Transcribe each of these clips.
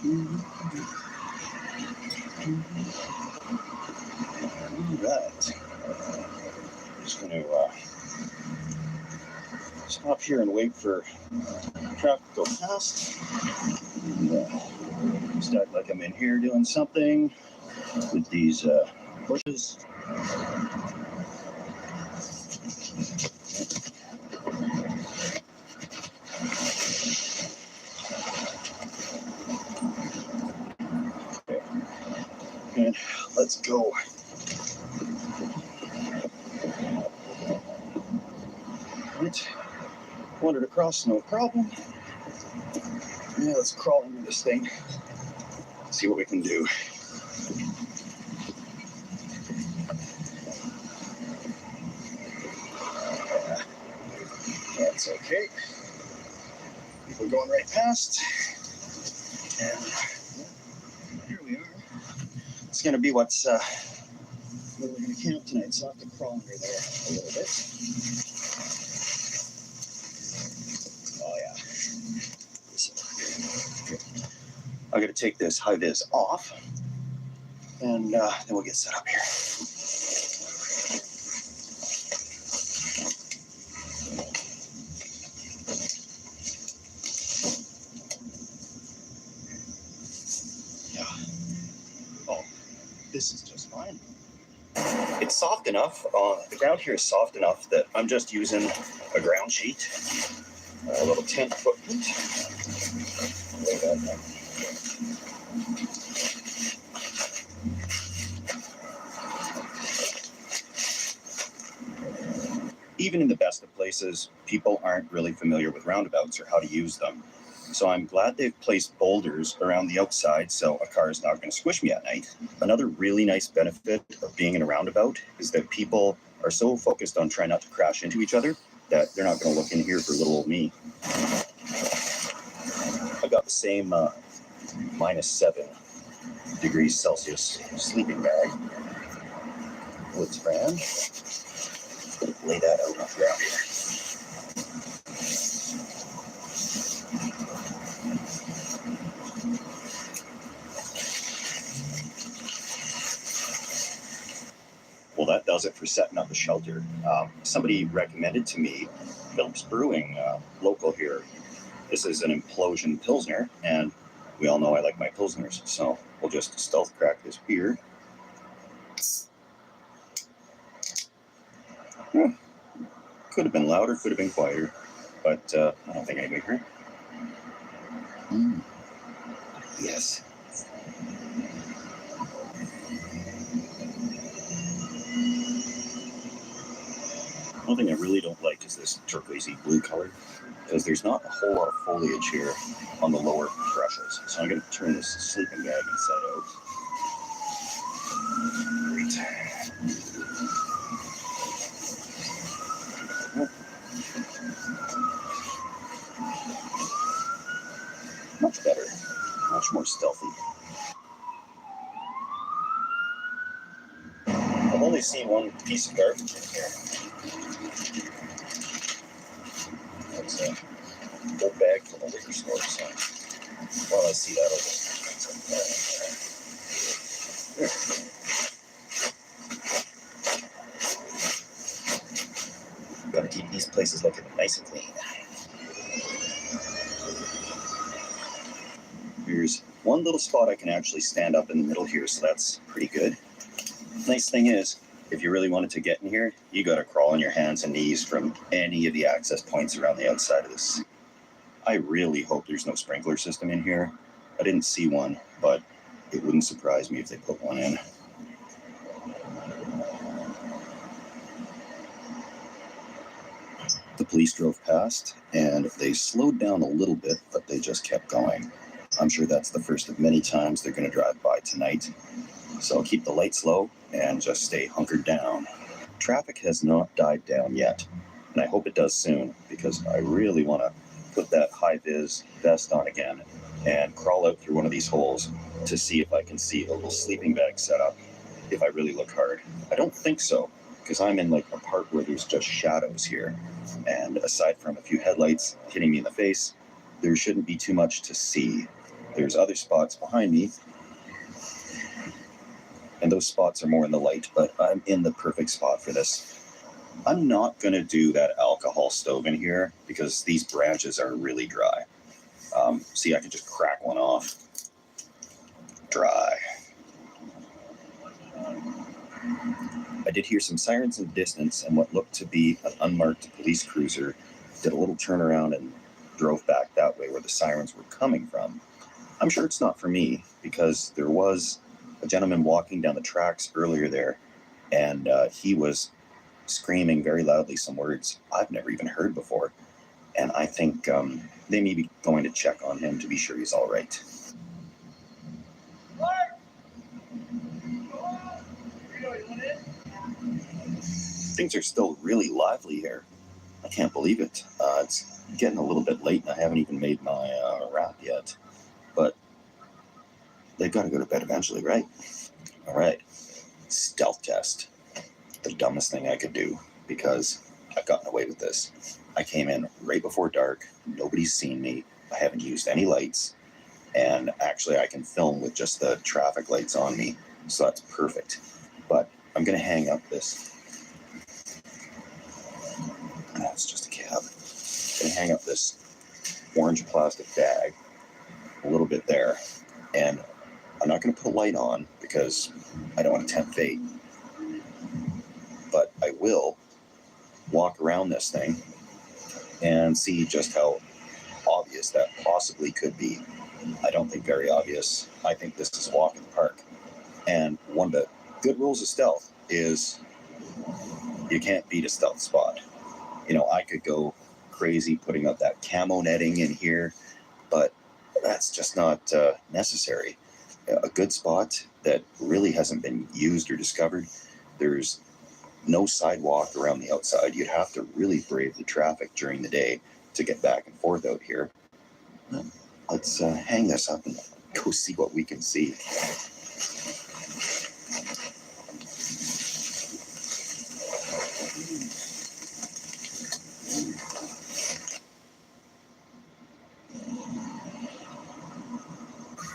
Alright. Just going to stop here and wait for traffic to go past. And, just act like I'm in here doing something with these bushes. Okay. And let's go. Right. Wandered across, no problem. Yeah, let's crawl into this thing. See what we can do. That's okay. People going right past. And here we are. It's going to be where we're going to camp tonight, so I'll have to crawl under there a little bit. Oh, yeah. I'm going to take this high-vis off, and then we'll get set up here. Yeah. Oh, this is just fine. It's soft enough. The ground here is soft enough that I'm just using a ground sheet, a little tent footprint. Lay that down. Even in the best of places, people aren't really familiar with roundabouts or how to use them. So I'm glad they've placed boulders around the outside so a car is not going to squish me at night. Another really nice benefit of being in a roundabout is that people are so focused on trying not to crash into each other that they're not going to look in here for little old me. I got the same -7 degrees Celsius sleeping bag. Wood strand. Lay that out on the ground here. Well, that does it for setting up the shelter. Somebody recommended to me Phillips Brewing, local here. This is an implosion Pilsner, and we all know I like my Pilsners, so we'll just stealth crack this beer. Could have been louder, could have been quieter, but I don't think anybody heard. Yes. One thing I really don't like is this turquoisey blue color, because there's not a whole lot of foliage here on the lower brushes. So I'm going to turn this sleeping bag inside out. Great. Much better. Much more stealthy. I've only seen one piece of garbage in here. That's a old bag from a liquor store, so while I see that, I'll just there. Gotta keep these places looking nice and clean. There's one little spot I can actually stand up in the middle here, so that's pretty good. Nice thing is, if you really wanted to get in here, you gotta crawl on your hands and knees from any of the access points around the outside of this. I really hope there's no sprinkler system in here. I didn't see one, but it wouldn't surprise me if they put one in. The police drove past, and they slowed down a little bit, but they just kept going. I'm sure that's the first of many times they're going to drive by tonight. So keep the lights low and just stay hunkered down. Traffic has not died down yet, and I hope it does soon, because I really want to put that high-vis vest on again and crawl out through one of these holes to see if I can see a little sleeping bag set up if I really look hard. I don't think so, because I'm in like a part where there's just shadows here, and aside from a few headlights hitting me in the face, there shouldn't be too much to see. There's other spots behind me, and those spots are more in the light, but I'm in the perfect spot for this. I'm not going to do that alcohol stove in here because these branches are really dry. See, I can just crack one off. Dry. I did hear some sirens in the distance, and what looked to be an unmarked police cruiser did a little turnaround and drove back that way where the sirens were coming from. I'm sure it's not for me, because there was a gentleman walking down the tracks earlier there, and he was screaming very loudly some words I've never even heard before. And I think they may be going to check on him to be sure he's all right. Things are still really lively here. I can't believe it. It's getting a little bit late and I haven't even made my wrap yet. But they've got to go to bed eventually, right? All right. Stealth test. The dumbest thing I could do, because I've gotten away with this. I came in right before dark. Nobody's seen me. I haven't used any lights. And actually, I can film with just the traffic lights on me. So that's perfect. But I'm going to hang up this. Oh, it's just a cab. I'm going to hang up this orange plastic bag a little bit there. And I'm not going to put a light on because I don't want to tempt fate. But I will walk around this thing and see just how obvious that possibly could be. I don't think very obvious. I think this is a walk in the park. And one of the good rules of stealth is you can't beat a stealth spot. You know, I could go crazy putting up that camo netting in here, but that's just not necessary. A good spot that really hasn't been used or discovered, there's no sidewalk around the outside. You'd have to really brave the traffic during the day to get back and forth out here. Let's hang this up and go see what we can see.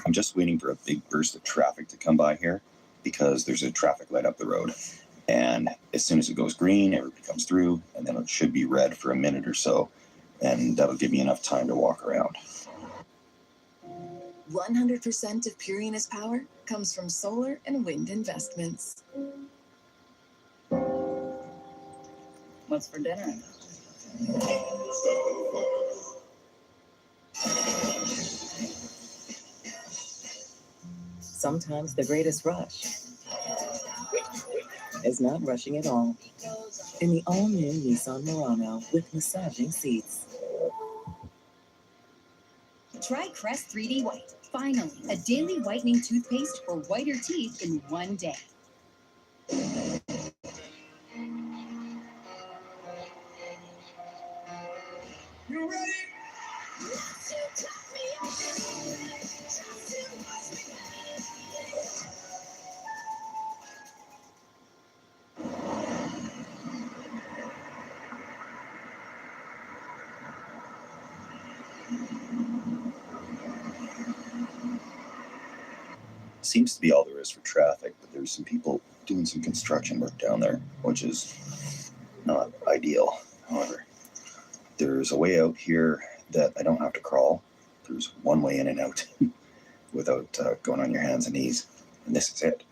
I'm just waiting for a big burst of traffic to come by here because there's a traffic light up the road. And as soon as it goes green, everybody comes through, and then it should be red for a minute or so. And that'll give me enough time to walk around. 100% of Purina's power comes from solar and wind investments. What's for dinner? Sometimes the greatest rush is not rushing at all. In the all-new Nissan Murano with massaging seats. Try Crest 3D White. Finally, a daily whitening toothpaste for whiter teeth in one day. You ready? Seems to be all there is for traffic, but there's some people doing some construction work down there, which is not ideal. However, there's a way out here that I don't have to crawl. There's one way in and out without going on your hands and knees, and this is it.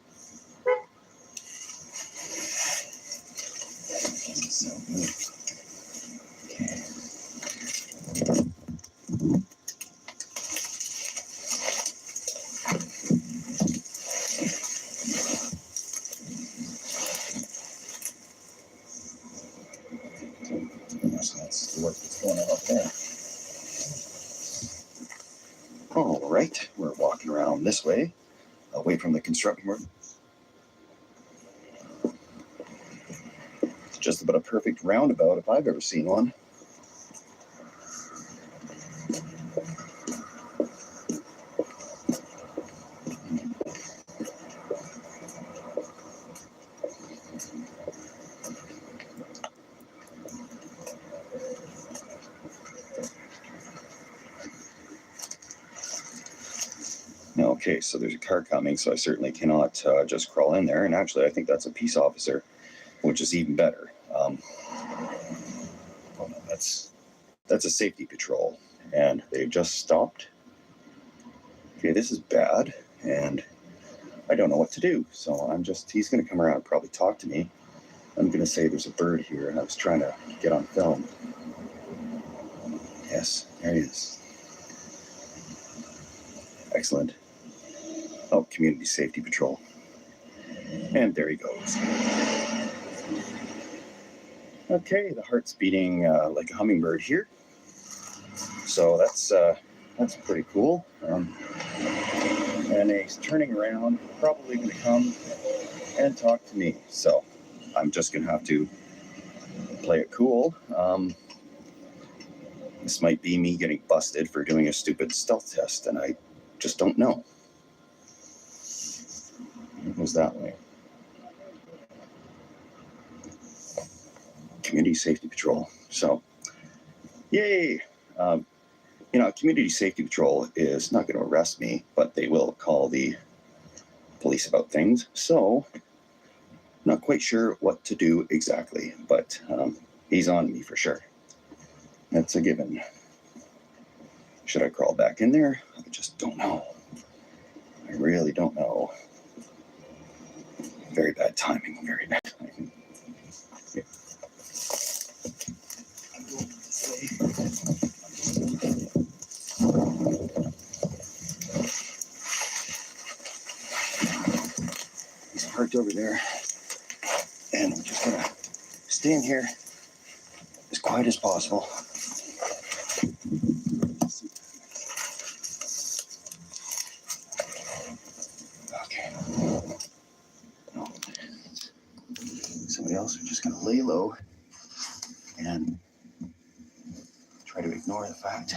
So, that's the work that's going on up there. All right, we're walking around this way, away from the construction work. It's just about a perfect roundabout if I've ever seen one. Okay, so there's a car coming, so I certainly cannot just crawl in there. And actually, I think that's a peace officer, which is even better. Oh no, that's a safety patrol, and they just stopped. Okay, this is bad, and I don't know what to do. So he's going to come around and probably talk to me. I'm going to say there's a bird here, and I was trying to get on film. Yes, there he is. Excellent. Oh, Community Safety Patrol. And there he goes. Okay, the heart's beating like a hummingbird here. So that's pretty cool. And he's turning around, probably going to come and talk to me. So I'm just going to have to play it cool. This might be me getting busted for doing a stupid stealth test, and I just don't know. It goes that way. Community Safety Patrol. So, yay! Community Safety Patrol is not going to arrest me, but they will call the police about things. So, not quite sure what to do exactly, but he's on me for sure. That's a given. Should I crawl back in there? I just don't know. I really don't know. Very bad timing. Very bad timing. Yeah. I'm going this way. He's parked over there. And I'm just going to stay in here as quiet as possible. Okay. No. Somebody else, we're just going to lay low and try to ignore the fact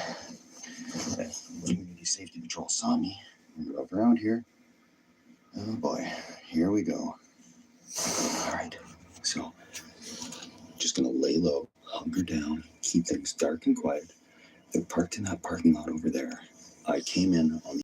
that Community Safety Patrol saw me and drove around here. Oh boy, here we go. All right, so just going to lay low, hunker down, keep things dark and quiet. They're parked in that parking lot over there. I came in on the